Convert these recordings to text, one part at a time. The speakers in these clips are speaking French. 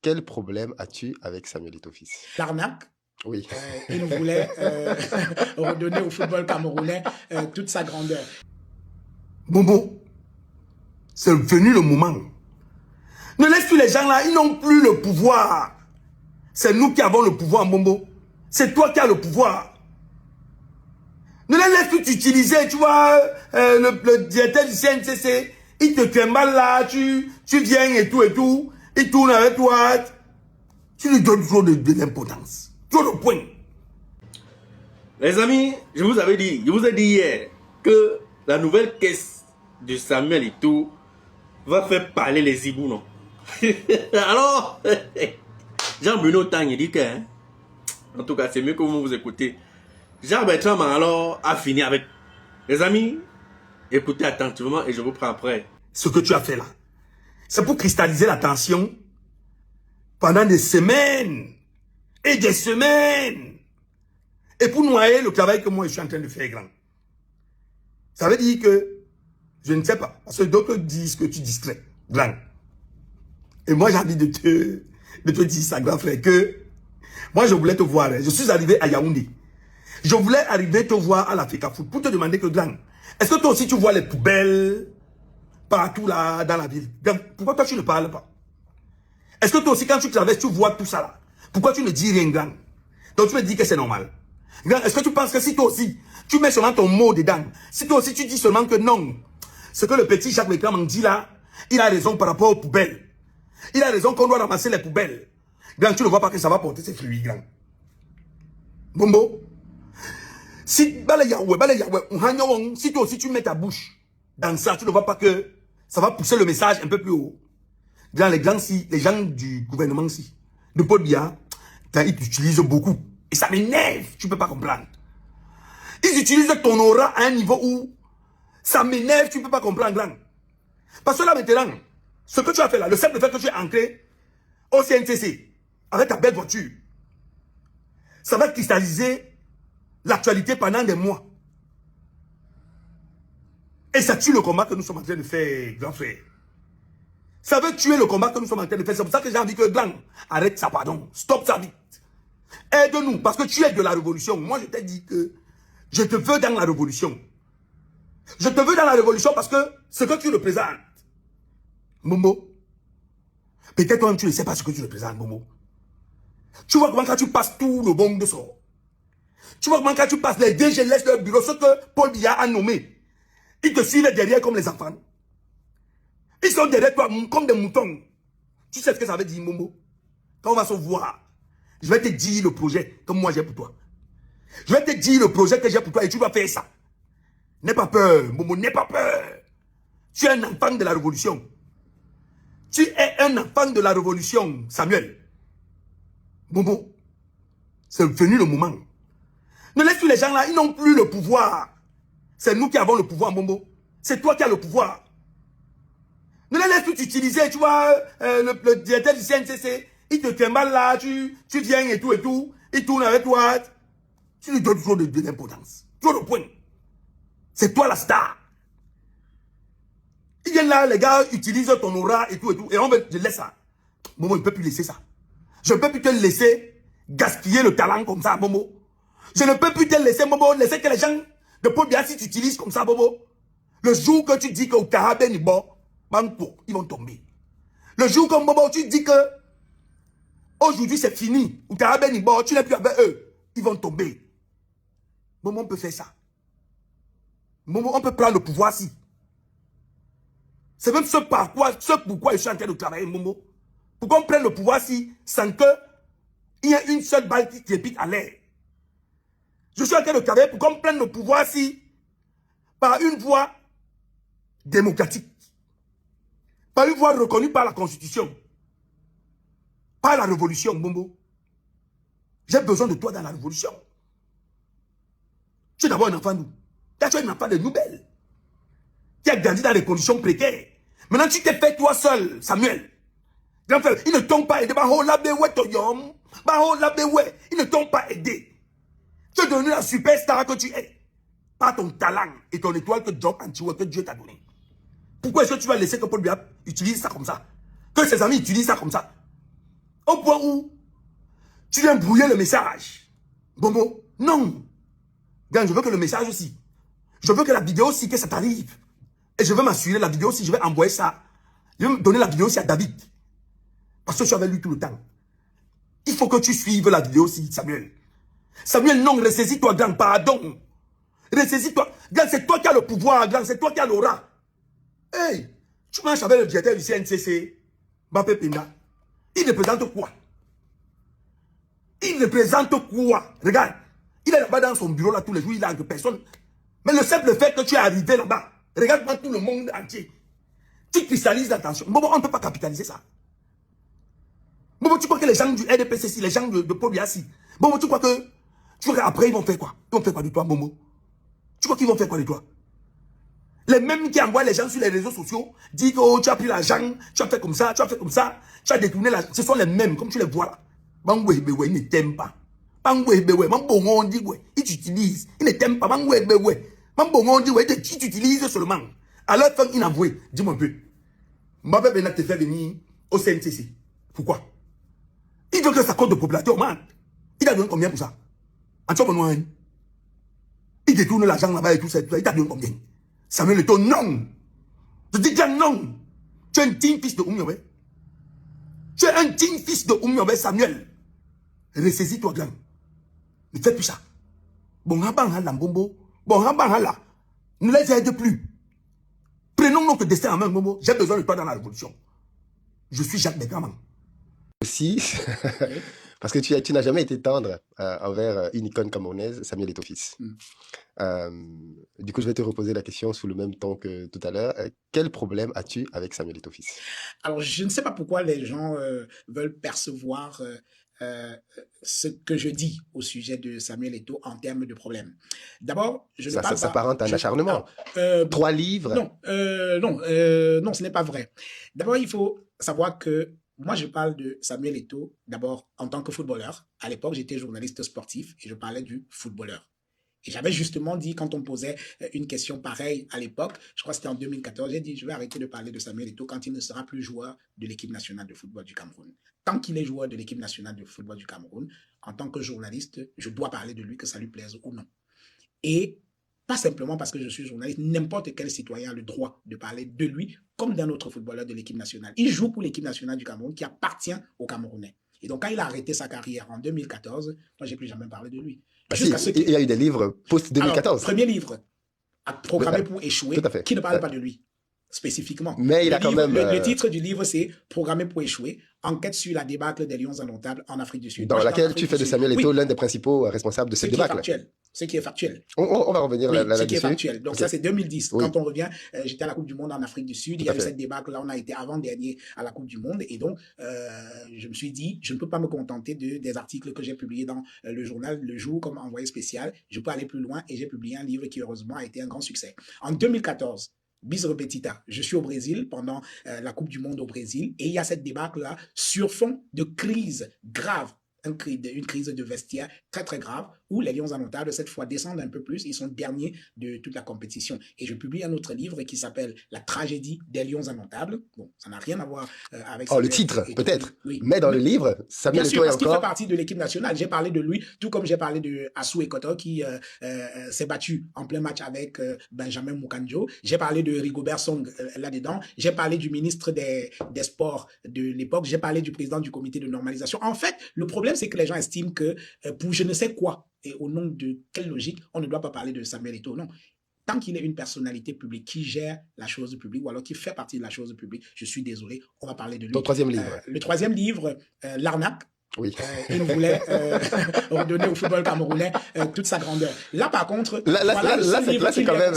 Quel problème as-tu avec Samuel Eto'o-Fils? L'arnaque. Oui. Il voulait redonner au football camerounais toute sa grandeur. Bobo, c'est venu le moment. Ne laisse plus les gens là, ils n'ont plus le pouvoir. C'est nous qui avons le pouvoir, Bombo. C'est toi qui as le pouvoir. Ne les laisse plus t'utiliser, tu vois, le directeur du CNCC, il te trimballe là, tu viens et tout, il tourne avec toi. Tu lui donnes trop de l'importance, trop de points. Les amis, je vous ai dit hier que la nouvelle caisse de Samuel Eto'o va faire parler les hiboux, non? Alors, Jean-Bruno Tang, il dit que, hein, en tout cas, c'est mieux que vous vous écoutez. Jean-Bertrand alors a fini avec. Les amis, écoutez attentivement et je vous prends après. Ce que tu as fait là, c'est pour cristalliser la tension pendant des semaines et des semaines. Et pour noyer le travail que moi je suis en train de faire, grand. Ça veut dire que, je ne sais pas, parce que d'autres disent que tu distrais, grand. Et moi j'ai envie de te dire ça, grand frère, que moi je voulais te voir, je suis arrivé à Yaoundé. Je voulais arriver te voir à l'Africa Foot pour te demander que, grand, est-ce que toi aussi tu vois les poubelles partout là dans la ville? Grand, pourquoi toi tu ne parles pas? Est-ce que toi aussi quand tu traverses tu vois tout ça là? Pourquoi tu ne dis rien, grand? Donc tu me dis que c'est normal. Grand, est-ce que tu penses que si toi aussi tu mets seulement ton mot dedans, si toi aussi tu dis seulement que non, ce que le petit Jacques Leclerc dit là, il a raison par rapport aux poubelles. Il a raison qu'on doit ramasser les poubelles. Grand, tu ne vois pas que ça va porter ses fruits, grand. Bombo. Si si toi aussi tu mets ta bouche dans ça, tu ne vois pas que ça va pousser le message un peu plus haut. Dans les gens du gouvernement si, de Paul Biya, ils t'utilisent beaucoup. Et ça m'énerve, tu ne peux pas comprendre. Ils utilisent ton aura à un niveau où ça m'énerve, tu ne peux pas comprendre, grand. Parce que là maintenant, ce que tu as fait là, le simple fait que tu es entré au CNCC avec ta belle voiture, ça va cristalliser l'actualité pendant des mois. Et ça tue le combat que nous sommes en train de faire, grand frère. Ça veut tuer le combat que nous sommes en train de faire. C'est pour ça que j'ai envie que, grand, arrête ça, pardon. Stop ça vite. Aide-nous, parce que tu es de la révolution. Moi, je t'ai dit que je te veux dans la révolution. Je te veux dans la révolution parce que ce que tu représentes, Momo, peut-être toi tu ne sais pas ce que tu représentes, Momo. Tu vois comment quand tu passes tout le bon de sort. Tu vois comment quand tu passes, les DG laissent leur bureau, ce que Paul Biya a nommé. Ils te suivent derrière comme les enfants. Ils sont derrière toi comme des moutons. Tu sais ce que ça veut dire, Momo? Quand on va se voir, je vais te dire le projet que moi j'ai pour toi. Je vais te dire le projet que j'ai pour toi et tu vas faire ça. N'aie pas peur, Momo, n'aie pas peur. Tu es un enfant de la révolution. Tu es un enfant de la révolution, Samuel. Momo, c'est venu le moment. Ne laisse plus les gens là, ils n'ont plus le pouvoir. C'est nous qui avons le pouvoir, Momo. C'est toi qui as le pouvoir. Ne les laisse plus t'utiliser, tu vois, le directeur du CNCC, il te trimballe là, tu viens et tout, il tourne avec toi. Tu lui donnes trop de l'importance, trop de points. C'est toi la star. Ils viennent là, les gars utilisent ton aura et tout, et on veut te laisser ça. Momo, je ne peux plus laisser ça. Je ne peux plus te laisser gaspiller le talent comme ça, Momo. Je ne peux plus te laisser, Momo, laisser que les gens de Paul Biya, si tu utilises comme ça, Momo. Le jour que tu dis que Karaben est bon, ils vont tomber. Le jour comme Momo, tu dis que aujourd'hui c'est fini, ou Karaben est bon, tu n'es plus avec eux, ils vont tomber. Momo, on peut faire ça. Momo, on peut prendre le pouvoir si. C'est même ce pourquoi je suis en train de travailler, Momo. Pour qu'on prenne le pouvoir si, sans que il y ait une seule balle qui trépite à l'air. Je suis en train de travailler pour qu'on prenne le pouvoir si, par une voie démocratique, par une voie reconnue par la Constitution, par la révolution, Momo. J'ai besoin de toi dans la révolution. Tu es d'abord un enfant d'où? Tu es un enfant de nouvelles. Tu as grandi dans des conditions précaires. Maintenant, tu t'es fait toi seul, Samuel. Grand frère, ils ne t'ont pas aidé. Ils ne t'ont pas aidé. Tu es devenu la superstar que tu es. Par ton talent et ton étoile que Dieu t'a donné. Pourquoi est-ce que tu vas laisser que Paul Biya utilise ça comme ça? Que ses amis utilisent ça comme ça? Au point où tu viens brouiller le message. Bobo, non. Gang, je veux que le message aussi. Je veux que la vidéo aussi, que ça t'arrive. Et je veux m'assurer la vidéo aussi, je vais envoyer ça. Je vais donner la vidéo aussi à David. Parce que je suis avec lui tout le temps. Il faut que tu suives la vidéo aussi, Samuel. Samuel, non, ressaisis-toi, grand, pardon. Ressaisis-toi. Grand, c'est toi qui as le pouvoir, grand, c'est toi qui as l'aura. Hey, tu marches avec le directeur du CNCC, Mbappé Penda. Il représente quoi? Il représente quoi? Regarde, il est là-bas dans son bureau, là, tous les jours, il a que personne. Mais le simple fait que tu es arrivé là-bas, regarde-moi tout le monde entier. Tu cristallises l'attention. Bon, on ne peut pas capitaliser ça. Bon, tu crois que les gens du RDPCC, les gens de Paul Biassi, bon, tu crois qu'après ils vont faire quoi? Ils vont faire quoi de toi, Momo? Tu crois qu'ils vont faire quoi de toi? Les mêmes qui envoient les gens sur les réseaux sociaux, disent que oh, tu as pris l'argent, tu as fait comme ça, tu as fait comme ça, tu as détourné l'argent. Ce sont les mêmes, comme tu les vois là. Bangwe Bewe, il ne t'aime pas. Bangwe Bewe, Mambongo, on dit, ouais, il t'utilise. Il ne t'aime pas. Bangwe Bewe, Mambongo, on dit, ouais, il t'utilise seulement. À leur fin inavouée, dis-moi un peu. Mbappé Bena te fait venir au CNCC. Pourquoi? Il veut que ça compte de popularité augmente. Il a donné combien pour ça? En tout cas, il détourne l'argent là-bas et tout ça. Il t'a donné combien? Samuel Eto'o, non. Je dis bien non. Tu es un digne fils de Oumyobé. Tu es un digne fils de Oumyobé, Samuel. Ressaisis-toi, grand. Ne fais plus ça. Bon, ne les aide plus. Prenons notre destin en main, Momo. J'ai besoin de toi dans la révolution. Je suis Jacques Begraman. Aussi, parce que tu n'as jamais été tendre envers une icône camerounaise, Samuel Eto'o fils. Du coup, je vais te reposer la question sous le même ton que tout à l'heure. Quel problème as-tu avec Samuel Eto'o fils? Alors, je ne sais pas pourquoi les gens veulent percevoir ce que je dis au sujet de Samuel Eto'o en termes de problème. D'abord, je ne parle pas... Ça s'apparente à un acharnement. 3 livres. Non, ce n'est pas vrai. D'abord, il faut savoir que moi, je parle de Samuel Eto'o, d'abord en tant que footballeur. À l'époque, j'étais journaliste sportif et je parlais du footballeur. Et j'avais justement dit, quand on me posait une question pareille à l'époque, je crois que c'était en 2014, j'ai dit, je vais arrêter de parler de Samuel Eto'o quand il ne sera plus joueur de l'équipe nationale de football du Cameroun. Tant qu'il est joueur de l'équipe nationale de football du Cameroun, en tant que journaliste, je dois parler de lui, que ça lui plaise ou non. Et pas simplement parce que je suis journaliste, n'importe quel citoyen a le droit de parler de lui comme d'un autre footballeur de l'équipe nationale. Il joue pour l'équipe nationale du Cameroun qui appartient aux Camerounais. Et donc, quand il a arrêté sa carrière en 2014, moi, je n'ai plus jamais parlé de lui. Il y a eu des livres post-2014. Premier livre, programmé pour échouer, qui ne parle pas de lui, spécifiquement. Mais il a quand même... Le titre du livre, c'est « Programmé pour échouer, enquête sur la débâcle des Lions indomptables en Afrique du Sud ». Dans laquelle tu fais de Samuel Eto'o l'un des principaux responsables de cette débâcle. Ce qui est factuel. On va revenir là-dessus. Ce qui est factuel. Donc ça, c'est 2010. Oui. Quand on revient, j'étais à la Coupe du Monde en Afrique du Sud. Il y a eu cette débâcle. Là, on a été avant-dernier à la Coupe du Monde. Et donc, je me suis dit, je ne peux pas me contenter des articles que j'ai publiés dans le journal Le Jour comme envoyé spécial. Je peux aller plus loin et j'ai publié un livre qui, heureusement, a été un grand succès. En 2014, bis repetita, je suis au Brésil pendant la Coupe du Monde au Brésil. Et il y a cette débâcle-là sur fond de crise grave. Une crise de vestiaire très très grave où les Lions indomptables cette fois descendent un peu plus, ils sont derniers de toute la compétition. Et je publie un autre livre qui s'appelle La tragédie des Lions indomptables. Bon, ça n'a rien à voir avec... le titre peut-être, oui. Mais dans le livre, Samuel Eto'o parce qu'il fait partie de l'équipe nationale. J'ai parlé de lui, tout comme j'ai parlé de Assou Ekoto qui s'est battu en plein match avec Benjamin Moukandjo. J'ai parlé de Rigobert Song là-dedans. J'ai parlé du ministre des Sports de l'époque. J'ai parlé du président du comité de normalisation. En fait, le problème, c'est que les gens estiment que pour je ne sais quoi, et au nom de quelle logique, on ne doit pas parler de Samuel Eto'o. Non. Tant qu'il est une personnalité publique qui gère la chose publique ou alors qui fait partie de la chose publique, je suis désolé, on va parler de lui. Ton troisième livre. Le troisième livre, L'arnaque. Oui. Il voulait redonner au football camerounais toute sa grandeur. Là, par contre, là, c'est quand même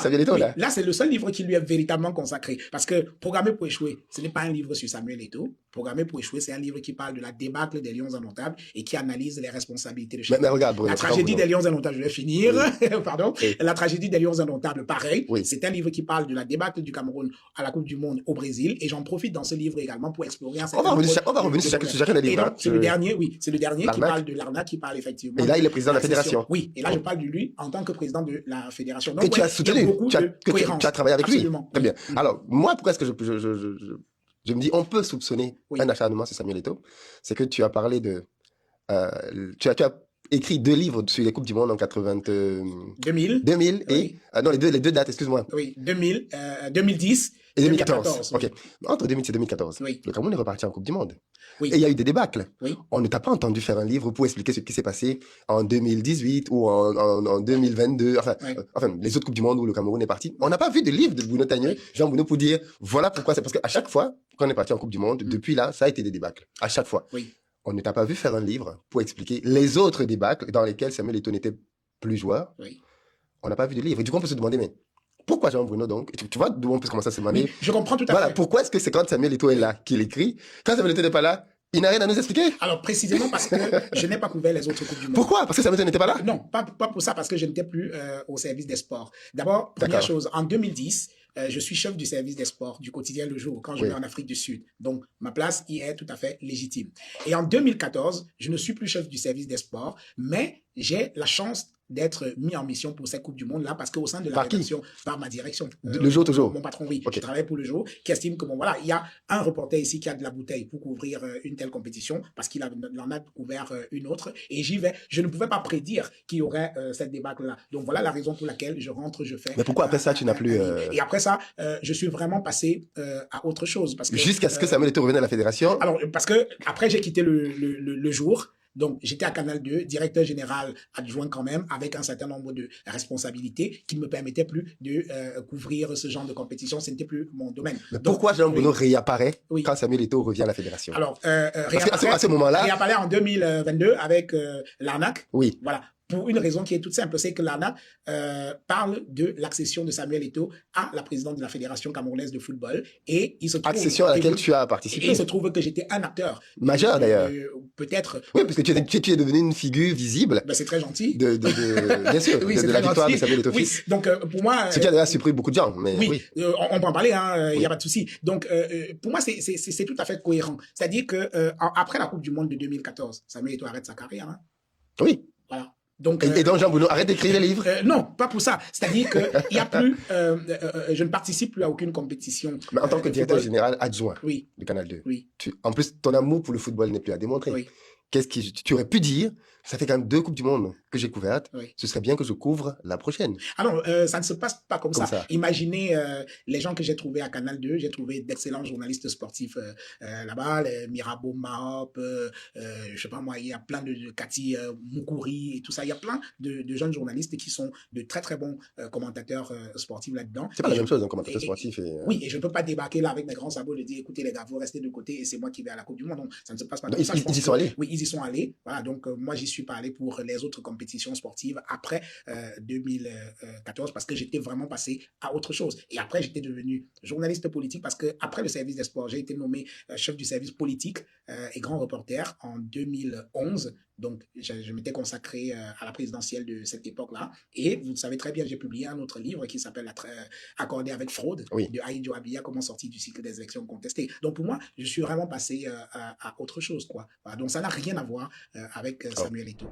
Samuel Eto'o. Là, c'est le seul livre qui lui est véritablement consacré. Parce que Programmé pour échouer, ce n'est pas un livre sur Samuel Eto'o. Programmé pour échouer, c'est un livre qui parle de la débâcle des Lions indomptables et qui analyse les responsabilités de chacun. Mais regarde, Bruno, la tragédie des Lions indomptables, je vais finir. Oui. Pardon. Oui. La tragédie des Lions indomptables, pareil. Oui. C'est un livre qui parle de la débâcle du Cameroun à la Coupe du Monde au Brésil. Et j'en profite dans ce livre également pour explorer un certain nombre. On va revenir sur chacun des livres. C'est le dernier, oui. C'est le dernier qui parle de l'arnaque, qui parle effectivement. Et là, il est président de la fédération. Oui. Et là, je parle de lui en tant que président de la fédération. Donc, que tu as soutenu, tu as travaillé avec lui. Très bien. Alors, moi, pourquoi est-ce que je me dis, on peut soupçonner un acharnement sur Samuel Eto'o, c'est que tu as parlé de... tu as écrit 2 livres sur les Coupes du Monde en 2000 et... non, les deux dates, excuse-moi. Oui, 2010 et 2014. Ok. Entre 2010 et 2014, le Cameroun est reparti en Coupe du Monde. Et il y a eu des débâcles. On ne t'a pas entendu faire un livre pour expliquer ce qui s'est passé en 2018 ou en 2022. Enfin, les autres Coupes du Monde où le Cameroun est parti. On n'a pas vu de livre de Bruno Tagneux, Jean Bruno, pour dire voilà pourquoi. C'est parce qu'à chaque fois qu'on est parti en Coupe du Monde, depuis là, ça a été des débâcles. À chaque fois. On ne t'a pas vu faire un livre pour expliquer les autres débâcles dans lesquels Samuel Eto'o n'était plus joueur. On n'a pas vu de livre. Et du coup, on peut se demander, mais pourquoi Jean Bruno donc? Tu vois d'où on peut commencer à se demander. Je comprends tout à fait. Pourquoi est-ce que c'est quand Samuel Eto'o est là qu'il écrit? Quand Samuel Eto'o n'est pas là, il n'a rien à nous expliquer? Alors, précisément parce que je n'ai pas couvert les autres Coupes du Monde. Pourquoi? Parce que Samuel Eto'o n'était pas là? Non, pas pour ça, parce que je n'étais plus au service des sports. D'abord, première chose, en 2010, je suis chef du service des sports du quotidien Le Jour quand je vais en Afrique du Sud. Donc, ma place y est tout à fait légitime. Et en 2014, je ne suis plus chef du service des sports, mais j'ai la chance d'être mis en mission pour cette Coupe du Monde là parce qu'au sein de la rédaction, par ma direction, Le Jour toujours. Mon patron, je travaille pour Le Jour, qui estime que bon voilà, il y a un reporter ici qui a de la bouteille pour couvrir une telle compétition parce qu'il en a couvert une autre et j'y vais. Je ne pouvais pas prédire qu'il y aurait cette débâcle là. Donc voilà la raison pour laquelle je rentre, je fais. Mais pourquoi après ça tu n'as plus Et après ça, je suis vraiment passé à autre chose parce que jusqu'à ce que Samuel Eto'o revienne à la fédération. Alors parce que après j'ai quitté le Jour. Donc, j'étais à Canal 2, directeur général adjoint quand même, avec un certain nombre de responsabilités qui ne me permettaient plus de couvrir ce genre de compétition. Ce n'était plus mon domaine. Mais donc, pourquoi Jean Bruno réapparaît quand Samuel Eto'o revient à la fédération? Alors, parce qu'à ce moment-là... réapparaît en 2022 avec l'arnaque. Oui. Voilà. Pour une raison qui est toute simple, c'est que l'ANA parle de l'accession de Samuel Eto'o à la présidente de la Fédération camerounaise de football. Et il se trouve... Accession à laquelle tu as participé. Et il se trouve que j'étais un acteur. Majeur, d'ailleurs. Peut-être... Oui, parce que tu es devenu une figure visible. Ben, c'est très gentil. Bien sûr, oui, de la victoire de Samuel Eto'o. Oui, donc pour moi... Ce qui a déjà surpris beaucoup de gens. Mais oui. On peut en parler, il n'y a pas de souci. Donc, pour moi, c'est tout à fait cohérent. C'est-à-dire que après la Coupe du Monde de 2014, Samuel Eto'o arrête sa carrière. Hein. Oui. Voilà. Donc, et donc Jean Bruno arrête d'écrire les livres? Non, pas pour ça. C'est-à-dire que il y a plus, je ne participe plus à aucune compétition. Mais en tant que directeur général adjoint de Canal 2, en plus ton amour pour le football n'est plus à démontrer. Oui. Qu'est-ce que tu aurais pu dire? Ça fait quand même 2 Coupes du Monde que j'ai couvertes. Ce serait bien que je couvre la prochaine. Alors, ça ne se passe pas comme ça. Imaginez les gens que j'ai trouvés à Canal 2. J'ai trouvé d'excellents journalistes sportifs là-bas, Mirabeau Mahop, je sais pas moi, il y a plein de Cathy Moukouri et tout ça. Il y a plein de jeunes journalistes qui sont de très très bons commentateurs sportifs là-dedans. C'est pas la même chose, un commentateur sportif. Oui, et je ne peux pas débarquer là avec mes grands sabots et dire écoutez les gars, vous restez de côté et c'est moi qui vais à la Coupe du Monde. Donc, ça ne se passe pas comme ça. Ils y sont allés. Oui, ils y sont allés. Voilà, donc moi j'y suis pas allé pour les autres compétitions sportives après 2014 parce que j'étais vraiment passé à autre chose. Et après, j'étais devenu journaliste politique parce que après le service des sports, j'ai été nommé chef du service politique et grand reporter en 2011. Donc, je m'étais consacré à la présidentielle de cette époque-là. Et vous savez très bien, j'ai publié un autre livre qui s'appelle Accordé avec fraude de Aïdjo Abia, comment sortir du cycle des élections contestées. Donc, pour moi, je suis vraiment passé à autre chose, quoi. Voilà, donc, ça n'a rien à voir avec Samuel Eto'o.